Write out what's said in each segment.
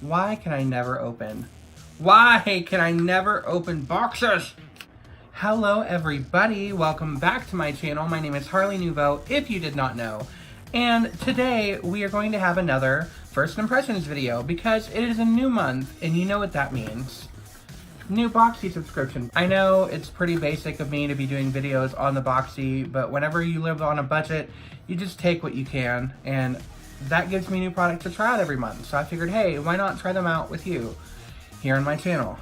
Why can I never open? Why can I never open boxes? Hello everybody, welcome back to my channel. My name is Harley Nouveau, if you did not know. And today we are going to have another first impressions video because it is a new month and you know what that means. New Boxy subscription. I know it's pretty basic of me to be doing videos on the Boxy, but whenever you live on a budget, you just take what you can, and that gives me new products to try out every month. So I figured, hey, why not try them out with you here on my channel?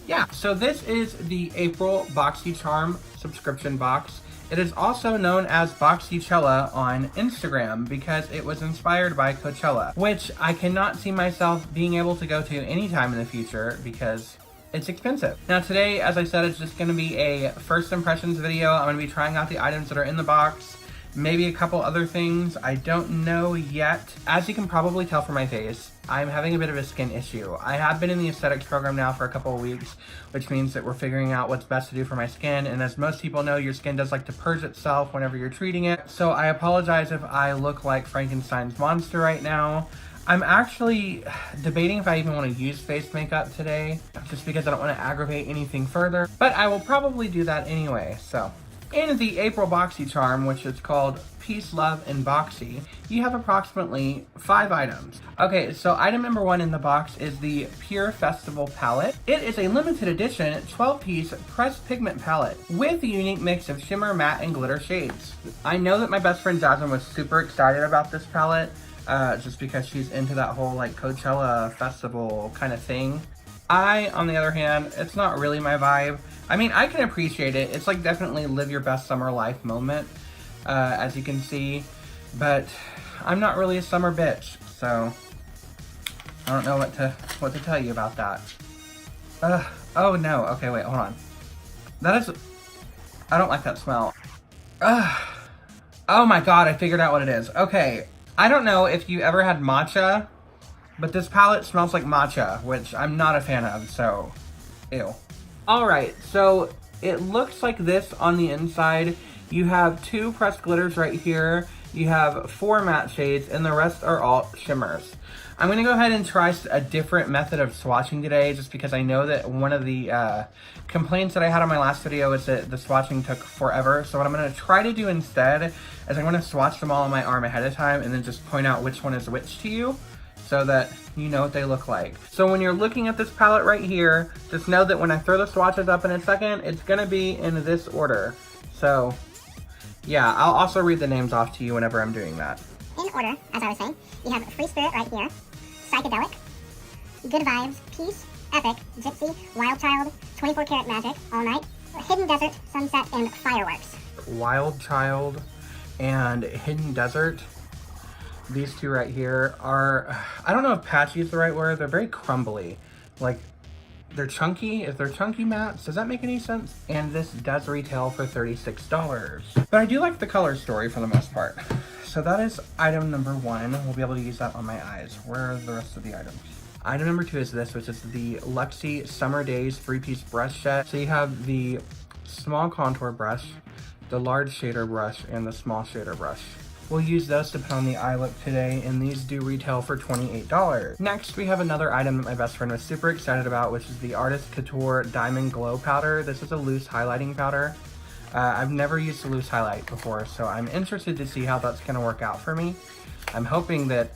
Yeah, so this is the April BoxyCharm subscription box. It is also known as Boxychella on Instagram because it was inspired by Coachella, which I cannot see myself being able to go to anytime in the future because it's expensive. Now today, as I said, it's just going to be a first impressions video. I'm going to be trying out the items that are in the box, maybe a couple other things. I don't know yet. As you can probably tell from my face, I'm having a bit of a skin issue. I have been in the aesthetics program now for a couple of weeks, which means that we're figuring out what's best to do for my skin. And as most people know, your skin does like to purge itself whenever you're treating it. So I apologize if I look like Frankenstein's monster right now. I'm actually debating if I even want to use face makeup today, just because I don't want to aggravate anything further. But I will probably do that anyway, so. In the April BoxyCharm, which is called Peace, Love, and Boxy, you have approximately 5 items. Okay, so item number 1 in the box is the Pure Festival palette. It is a limited edition 12-piece pressed pigment palette with a unique mix of shimmer, matte, and glitter shades. I know that my best friend Jasmine was super excited about this palette, just because she's into that whole like Coachella festival kind of thing. I, on the other hand, it's not really my vibe. I mean, I can appreciate it. It's like definitely live your best summer life moment, as you can see. But I'm not really a summer bitch, so I don't know what to tell you about that. Oh no. Okay, wait, hold on. That is, I don't like that smell. Oh my god, I figured out what it is. Okay, I don't know if you ever had matcha, but this palette smells like matcha, which I'm not a fan of, so ew. Alright, so it looks like this on the inside. You have 2 pressed glitters right here. You have 4 matte shades, and the rest are all shimmers. I'm going to go ahead and try a different method of swatching today, just because I know that one of the complaints that I had on my last video is that the swatching took forever. So what I'm going to try to do instead is I'm going to swatch them all on my arm ahead of time, and then just point out which one is which to you, so that you know what they look like. So when you're looking at this palette right here, just know that when I throw the swatches up in a second, it's gonna be in this order. So yeah, I'll also read the names off to you whenever I'm doing that. In order, as I was saying, you have Free Spirit right here, Psychedelic, Good Vibes, Peace, Epic, Gypsy, Wild Child, 24 Karat Magic, All Night, Hidden Desert, Sunset, and Fireworks. Wild Child and Hidden Desert. These 2 right here are, I don't know if patchy is the right word, they're very crumbly. Like, they're chunky. If they're chunky mattes, does that make any sense? And this does retail for $36. But I do like the color story for the most part. So that is item number 1. We'll be able to use that on my eyes. Where are the rest of the items? Item number 2 is this, which is the Luxie Summer Days 3-piece brush set. So you have the small contour brush, the large shader brush, and the small shader brush. We'll use those to put on the eye look today, and these do retail for $28. Next, we have another item that my best friend was super excited about, which is the Artist Couture Diamond Glow Powder. This is a loose highlighting powder. I've never used a loose highlight before, so I'm interested to see how that's going to work out for me. I'm hoping that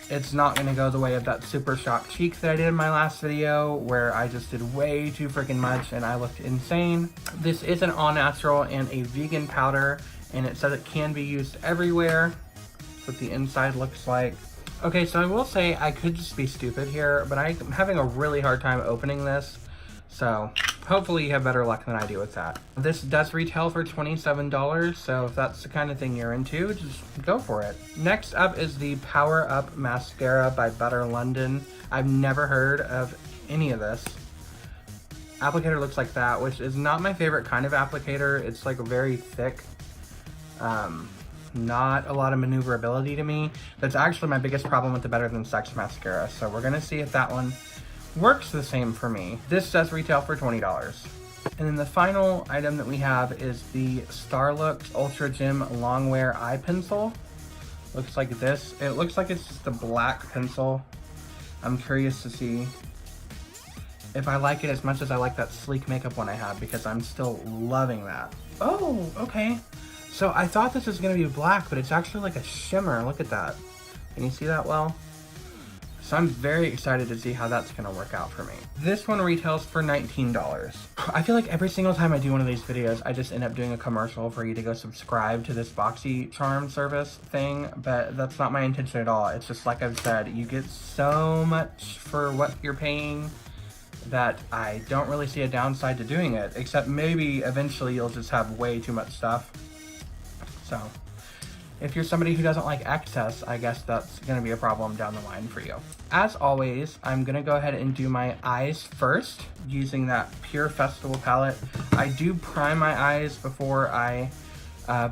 it's not going to go the way of that Super Shock Cheek that I did in my last video, where I just did way too freaking much and I looked insane. This is an all-natural and a vegan powder, and it says it can be used everywhere. That's what the inside looks like. Okay, so I will say I could just be stupid here, but I'm having a really hard time opening this. So hopefully you have better luck than I do with that. This does retail for $27, so if that's the kind of thing you're into, just go for it. Next up is the Power Up Mascara by Better London. I've never heard of any of this. Applicator looks like that, which is not my favorite kind of applicator. It's like very thick. Not a lot of maneuverability to me. That's actually my biggest problem with the Better Than Sex mascara. So we're gonna see if that one works the same for me. This does retail for $20. And then the final item that we have is the Starlooks Ultra Gem Longwear Eye Pencil. Looks like this. It looks like it's just a black pencil. I'm curious to see if I like it as much as I like that sleek makeup one I have, because I'm still loving that. Oh, okay. So I thought this was gonna be black, but it's actually like a shimmer. Look at that. Can you see that well? So I'm very excited to see how that's gonna work out for me. This one retails for $19. I feel like every single time I do one of these videos, I just end up doing a commercial for you to go subscribe to this Boxycharm service thing, but that's not my intention at all. It's just like I've said, you get so much for what you're paying that I don't really see a downside to doing it, except maybe eventually you'll just have way too much stuff. So if you're somebody who doesn't like excess, I guess that's gonna be a problem down the line for you. As always, I'm gonna go ahead and do my eyes first using that Pure Festival palette. I do prime my eyes before I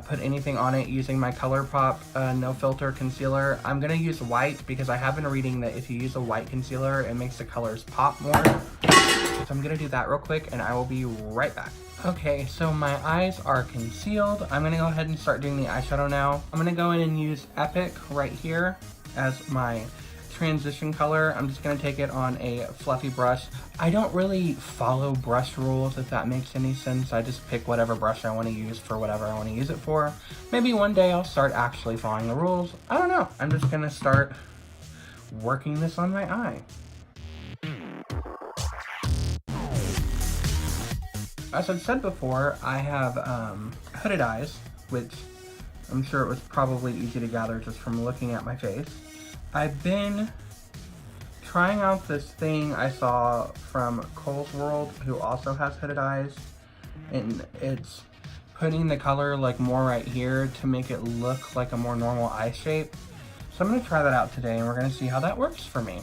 put anything on it using my ColourPop No Filter Concealer. I'm gonna use white because I have been reading that if you use a white concealer, it makes the colors pop more. So I'm gonna do that real quick and I will be right back. Okay, so my eyes are concealed. I'm gonna go ahead and start doing the eyeshadow now. I'm gonna go in and use Epic right here as my transition color. I'm just gonna take it on a fluffy brush. I don't really follow brush rules, if that makes any sense. I just pick whatever brush I wanna use for whatever I wanna use it for. Maybe one day I'll start actually following the rules. I don't know. I'm just gonna start working this on my eye. As I've said before, I have hooded eyes, which I'm sure it was probably easy to gather just from looking at my face. I've been trying out this thing I saw from Cole's World, who also has hooded eyes, and it's putting the color like more right here to make it look like a more normal eye shape. So I'm gonna try that out today and we're gonna see how that works for me.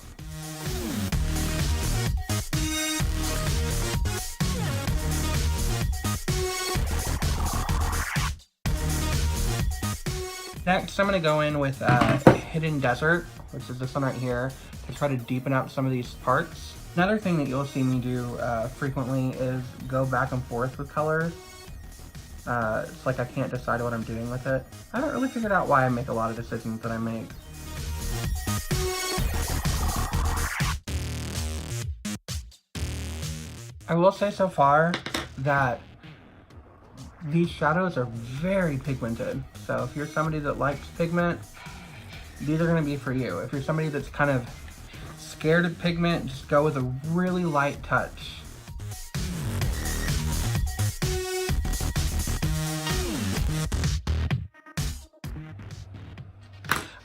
Next, I'm gonna go in with Hidden Desert, which is this one right here, to try to deepen up some of these parts. Another thing that you'll see me do frequently is go back and forth with colors. It's like I can't decide what I'm doing with it. I haven't really figured out why I make a lot of decisions that I make. I will say so far that these shadows are very pigmented. So if you're somebody that likes pigment, these are gonna be for you. If you're somebody that's kind of scared of pigment, just go with a really light touch.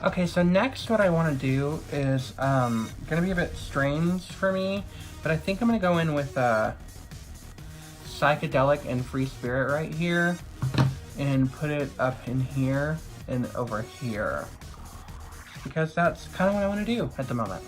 Okay, so next what I wanna do is gonna be a bit strange for me, but I think I'm gonna go in with Psychedelic and Free Spirit right here and put it up in here and over here, because that's kind of what I want to do at the moment.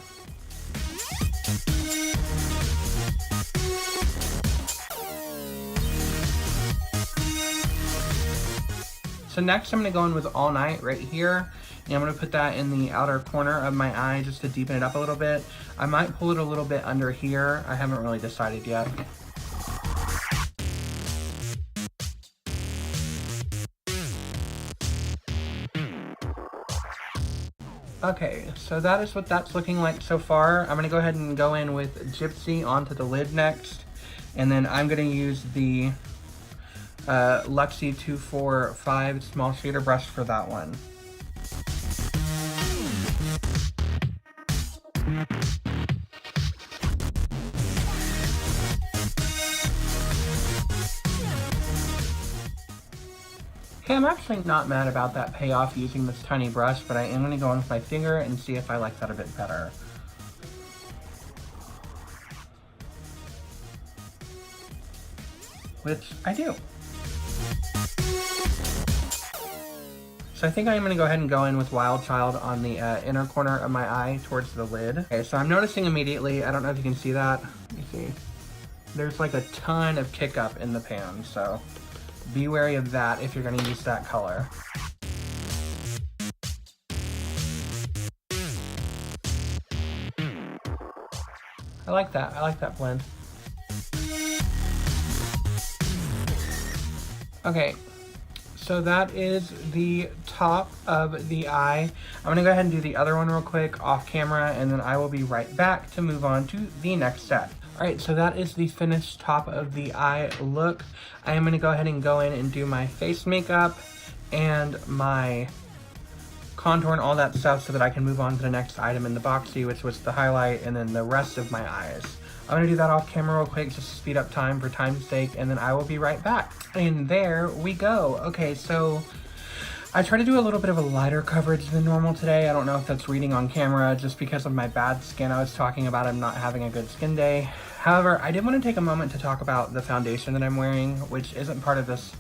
So next I'm going to go in with All Night right here, and I'm going to put that in the outer corner of my eye just to deepen it up a little bit. I might pull it a little bit under here. I haven't really decided yet. Okay, so that is what that's looking like so far. I'm gonna go ahead and go in with Gypsy onto the lid next, and then I'm gonna use the Luxie 245 small shader brush for that one. Okay, I'm actually not mad about that payoff using this tiny brush, but I am going to go in with my finger and see if I like that a bit better. Which I do. So I think I'm going to go ahead and go in with Wild Child on the inner corner of my eye towards the lid. Okay, so I'm noticing immediately, I don't know if you can see that. Let me see. There's like a ton of kick up in the pan, so be wary of that if you're going to use that color. I like that blend. Okay, so that is the top of the eye. I'm gonna go ahead and do the other one real quick off camera, and then I will be right back to move on to the next step. All right, so that is the finished top of the eye look. I am gonna go ahead and go in and do my face makeup and my contour and all that stuff so that I can move on to the next item in the boxy, which was the highlight and then the rest of my eyes. I'm gonna do that off camera real quick just to speed up time for time's sake, and then I will be right back. And there we go. Okay, so I try to do a little bit of a lighter coverage than normal today. I don't know if that's reading on camera just because of my bad skin. I was talking about I'm not having a good skin day. However, I did want to take a moment to talk about the foundation that I'm wearing, which isn't part of this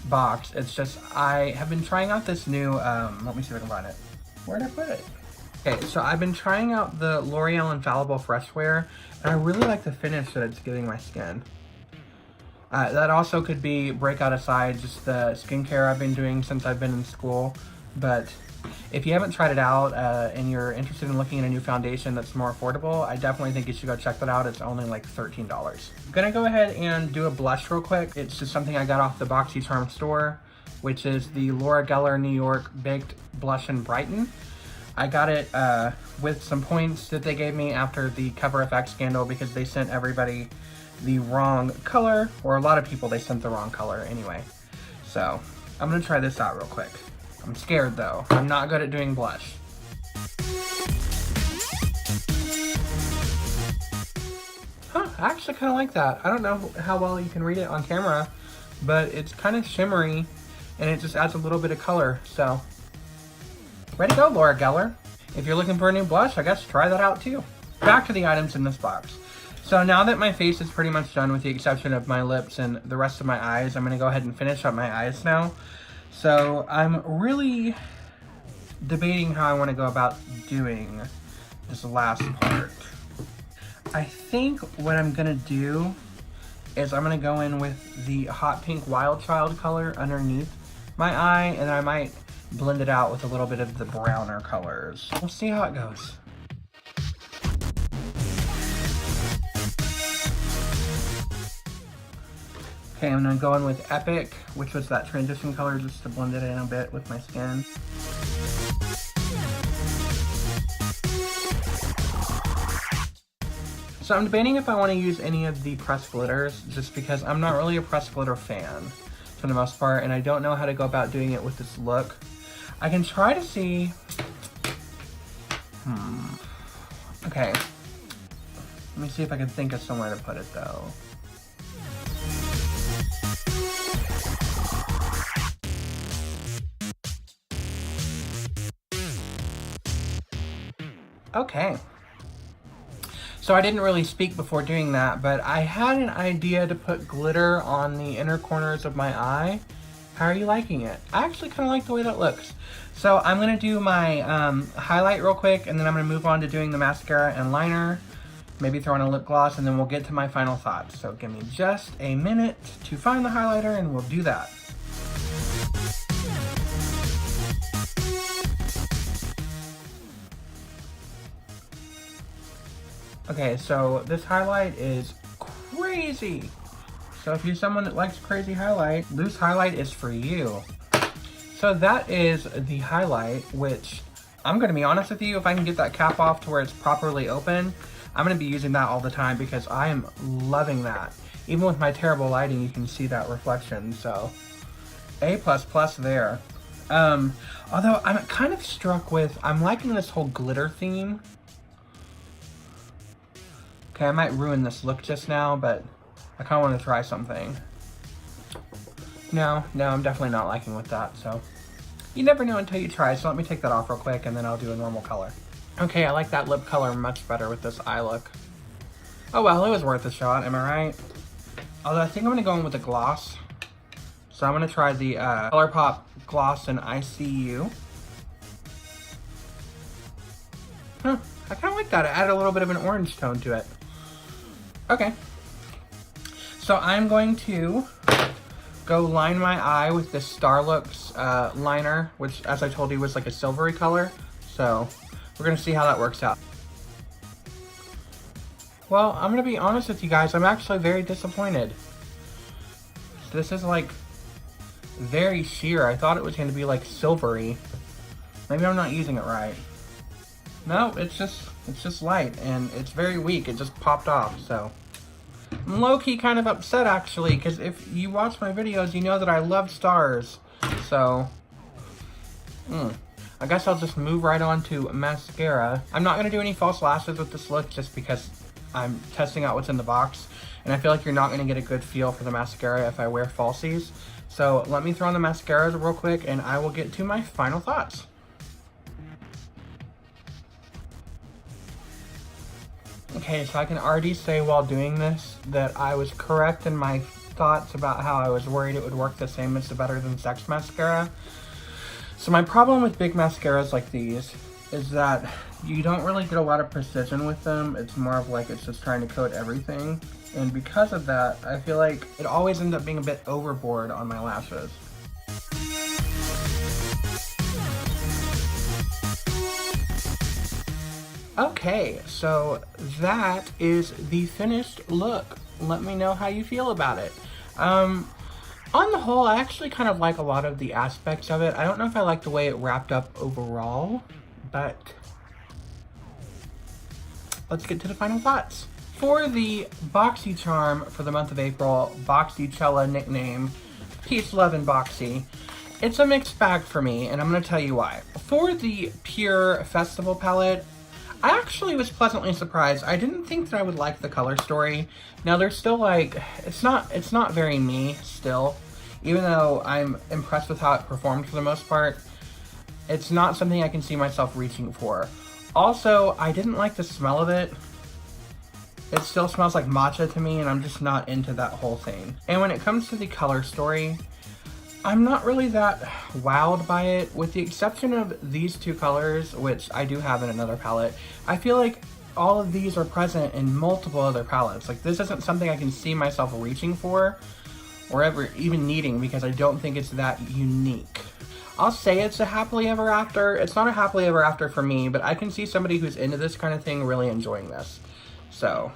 box. It's just I have been trying out this new let me see if I can find it. Where'd I put it? Okay, so I've been trying out the L'Oreal Infallible Fresh Wear, and I really like the finish that it's giving my skin. That also could be breakout aside, just the skincare I've been doing since I've been in school. But if you haven't tried it out and you're interested in looking at a new foundation that's more affordable, I definitely think you should go check that out. It's only like $13. I'm gonna go ahead and do a blush real quick. It's just something I got off the Boxycharm store, which is the Laura Geller New York Baked Blush and Brighten. I got it with some points that they gave me after the Cover FX scandal because they sent everybody the wrong color, or a lot of people they sent the wrong color anyway. So I'm gonna try this out real quick. I'm scared though. I'm not good at doing blush. Huh, I actually kind of like that. I don't know how well you can read it on camera, but it's kind of shimmery and it just adds a little bit of color. So, way to go, Laura Geller. If you're looking for a new blush, I guess try that out too. Back to the items in this box. So now that my face is pretty much done with the exception of my lips and the rest of my eyes, I'm gonna go ahead and finish up my eyes now. So I'm really debating how I want to go about doing this last part. I think what I'm gonna do is I'm gonna go in with the hot pink Wild Child color underneath my eye, and I might blend it out with a little bit of the browner colors. We'll see how it goes. Okay, I'm gonna go in with Epic, which was that transition color, just to blend it in a bit with my skin. So I'm debating if I want to use any of the pressed glitters, just because I'm not really a pressed glitter fan for the most part, and I don't know how to go about doing it with this look. I can try to see... Okay. Let me see if I can think of somewhere to put it though. Okay. So I didn't really speak before doing that, but I had an idea to put glitter on the inner corners of my eye. How are you liking it? I actually kind of like the way that looks. So I'm going to do my highlight real quick, and then I'm going to move on to doing the mascara and liner, maybe throw in a lip gloss, and then we'll get to my final thoughts. So give me just a minute to find the highlighter, and we'll do that. Okay, so this highlight is crazy. So if you're someone that likes crazy highlight, loose highlight is for you. So that is the highlight, which I'm gonna be honest with you, if I can get that cap off to where it's properly open, I'm gonna be using that all the time because I am loving that. Even with my terrible lighting, you can see that reflection, so A++ there. Although I'm kind of struck with, I'm liking this whole glitter theme. Okay, I might ruin this look just now, but I kind of want to try something. No, I'm definitely not liking with that, so you never know until you try, so let me take that off real quick and then I'll do a normal color. Okay, I like that lip color much better with this eye look. Oh well, it was worth a shot, am I right? Although I think I'm going to go in with a gloss. So I'm going to try the ColourPop Gloss in ICU. Huh, I kind of like that. It added a little bit of an orange tone to it. Okay, so I'm going to go line my eye with this Starlooks liner, which, as I told you, was like a silvery color. So we're gonna see how that works out. Well, I'm gonna be honest with you guys, I'm actually very disappointed. This is like very sheer. I thought it was going to be like silvery. Maybe I'm not using it right. No, it's just light, and it's very weak. It just popped off, so. I'm low-key kind of upset, actually, because if you watch my videos, you know that I love stars. So, I guess I'll just move right on to mascara. I'm not going to do any false lashes with this look just because I'm testing out what's in the box. And I feel like you're not going to get a good feel for the mascara if I wear falsies. So let me throw on the mascaras real quick and I will get to my final thoughts. Okay, so I can already say while doing this that I was correct in my thoughts about how I was worried it would work the same as the Better Than Sex mascara. So my problem with big mascaras like these is that you don't really get a lot of precision with them. It's more of like it's just trying to coat everything. And because of that, I feel like it always ends up being a bit overboard on my lashes. Okay, so that is the finished look. Let me know how you feel about it. On the whole, I actually kind of like a lot of the aspects of it. I don't know if I like the way it wrapped up overall, but let's get to the final thoughts. For the Boxycharm for the month of April, Boxychella nickname, peace, love, and Boxy, it's a mixed bag for me, and I'm going to tell you why. For the Pure Festival palette, I actually was pleasantly surprised. I didn't think that I would like the color story. Now there's still like, it's not very me still. Even though I'm impressed with how it performed for the most part, it's not something I can see myself reaching for. Also, I didn't like the smell of it. It still smells like matcha to me and I'm just not into that whole thing. And when it comes to the color story, I'm not really that wowed by it, with the exception of these two colors, which I do have in another palette. I feel like all of these are present in multiple other palettes. Like, this isn't something I can see myself reaching for or ever even needing because I don't think it's that unique. I'll say it's a happily ever after. It's not a happily ever after for me, but I can see somebody who's into this kind of thing really enjoying this. So,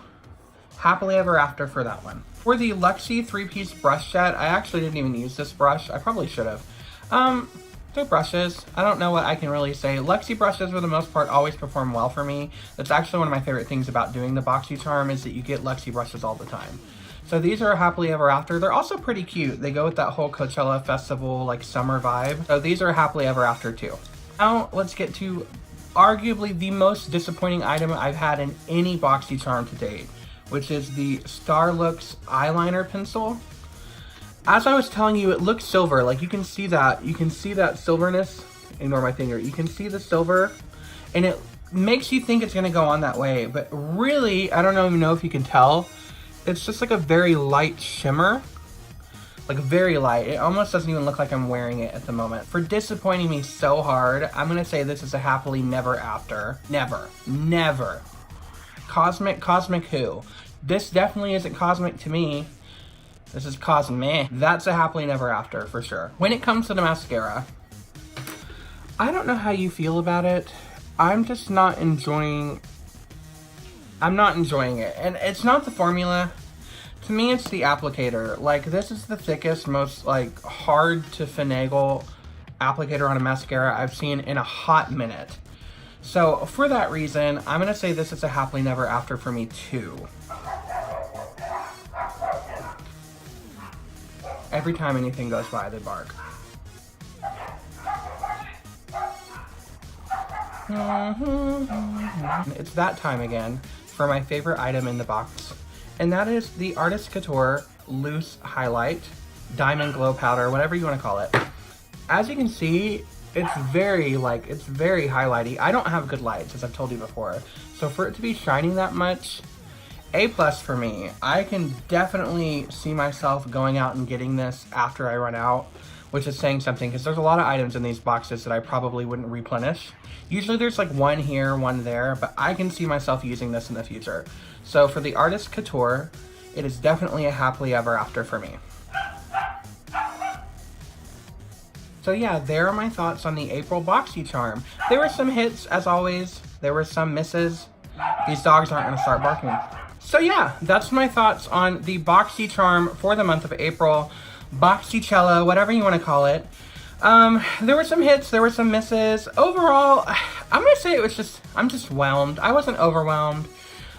happily ever after for that one. For the Luxie 3-piece brush set, I actually didn't even use this brush. I probably should have. They're brushes. I don't know what I can really say. Luxie brushes, for the most part, always perform well for me. That's actually one of my favorite things about doing the Boxycharm is that you get Luxie brushes all the time. So these are happily ever after. They're also pretty cute. They go with that whole Coachella festival, like, summer vibe. So these are happily ever after, too. Now, let's get to arguably the most disappointing item I've had in any Boxycharm to date, which is the Starlooks eyeliner pencil. As I was telling you, it looks silver. Like, you can see that silverness. Ignore my finger. You can see the silver, and it makes you think it's gonna go on that way, but really, I don't even know if you can tell. It's just like a very light shimmer. Like, very light. It almost doesn't even look like I'm wearing it at the moment. For disappointing me so hard, I'm gonna say this is a happily never after. Never. Never. Cosmic who? This definitely isn't cosmic to me. This is cosmic. That's a happily never after for sure. When it comes to the mascara, I don't know how you feel about it. I'm just not enjoying it. And it's not the formula. To me, it's the applicator. Like, this is the thickest, most like hard to finagle applicator on a mascara I've seen in a hot minute. So for that reason, I'm gonna say this is a happily never after for me too. Every time anything goes by, they bark. It's that time again for my favorite item in the box, and that is the Artist Couture Loose Highlight Diamond Glow Powder, whatever you want to call it. As you can see, it's very highlighty. I don't have good lights, as I've told you before. So for it to be shining that much, A+ for me. I can definitely see myself going out and getting this after I run out, which is saying something because there's a lot of items in these boxes that I probably wouldn't replenish. Usually there's like one here, one there, but I can see myself using this in the future. So for the Artist Couture, it is definitely a happily ever after for me. So yeah, there are my thoughts on the April Boxycharm. There were some hits, as always. There were some misses. These dogs aren't gonna start barking. So yeah, that's my thoughts on the Boxycharm for the month of April. Boxychella, whatever you want to call it. There were some hits, there were some misses. Overall, I'm gonna say it was just, I'm just whelmed. I wasn't overwhelmed.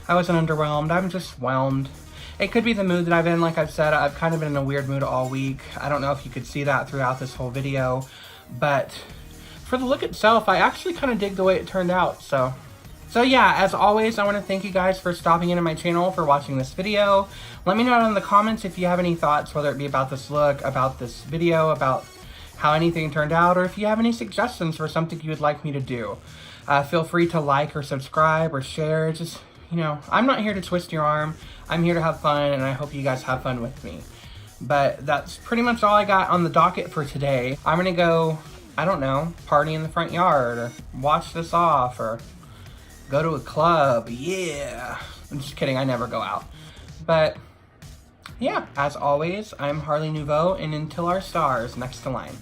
I wasn't underwhelmed. I'm just whelmed. It could be the mood that I'm in. Like I've said, I've kind of been in a weird mood all week. I don't know if you could see that throughout this whole video, but for the look itself, I actually kind of dig the way it turned out. So yeah, as always, I want to thank you guys for stopping into my channel, for watching this video. Let me know in the comments if you have any thoughts, whether it be about this look, about this video, about how anything turned out, or if you have any suggestions for something you would like me to do. Feel free to like or subscribe or share. Just, you know, I'm not here to twist your arm. I'm here to have fun, and I hope you guys have fun with me. But that's pretty much all I got on the docket for today. I'm gonna go, I don't know, party in the front yard, or watch this off, or go to a club. Yeah. I'm just kidding, I never go out. But yeah, as always, I'm Harley Nouveau, and until our stars next to line.